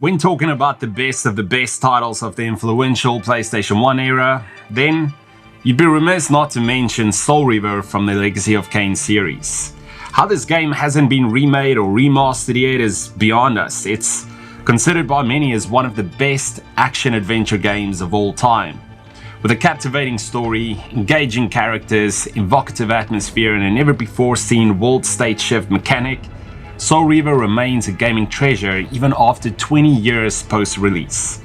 When talking about the best of the best titles of the influential PlayStation 1 era, then you'd be remiss not to mention Soul Reaver from the Legacy of Kain series. How this game hasn't been remade or remastered yet is beyond us. It's considered by many as one of the best action-adventure games of all time. With a captivating story, engaging characters, evocative atmosphere, and a never-before-seen world-state shift mechanic, Soul Reaver remains a gaming treasure even after 20 years post-release.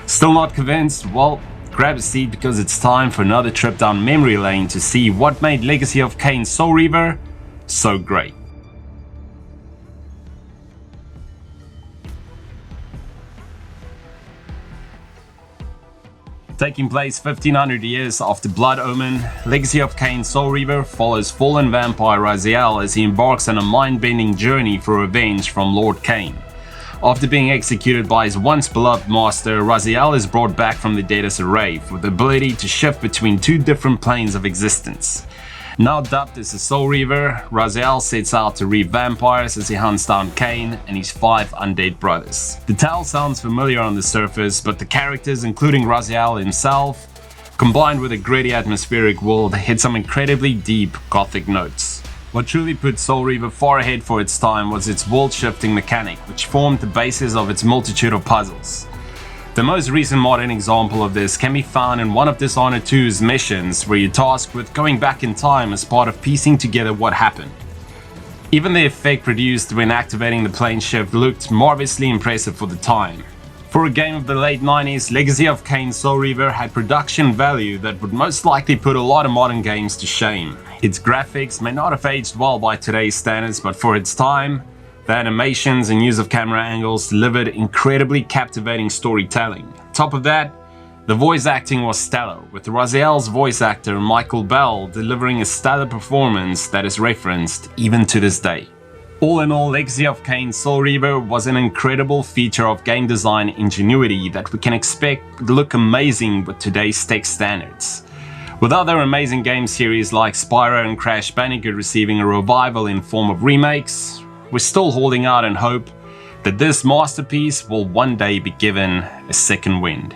Still not convinced? Well, grab a seat because it's time for another trip down memory lane to see what made Legacy of Kain Soul Reaver so great. Taking place 1500 years after Blood Omen, Legacy of Kain Soul Reaver follows fallen vampire Raziel as he embarks on a mind-bending journey for revenge from Lord Kain. After being executed by his once-beloved master, Raziel is brought back from the dead as a wraith with the ability to shift between two different planes of existence. Now dubbed as the Soul Reaver, Raziel sets out to reap vampires as he hunts down Kain and his 5 undead brothers. The tale sounds familiar on the surface, but the characters, including Raziel himself, combined with a gritty atmospheric world, hit some incredibly deep gothic notes. What truly put Soul Reaver far ahead for its time was its world-shifting mechanic, which formed the basis of its multitude of puzzles. The most recent modern example of this can be found in one of Dishonored 2's missions, where you're tasked with going back in time as part of piecing together what happened. Even the effect produced when activating the plane shift looked marvelously impressive for the time. For a game of the late 90s, Legacy of Kain Soul Reaver had production value that would most likely put a lot of modern games to shame. Its graphics may not have aged well by today's standards, but for its time, the animations and use of camera angles delivered incredibly captivating storytelling. Top of that, the voice acting was stellar, with Raziel's voice actor Michael Bell delivering a stellar performance that is referenced even to this day. All in all, Legacy of Kain Soul Reaver was an incredible feature of game design ingenuity that we can expect would look amazing with today's tech standards. With other amazing game series like Spyro and Crash Bandicoot receiving a revival in form of remakes, we're still holding out and hope that this masterpiece will one day be given a second wind.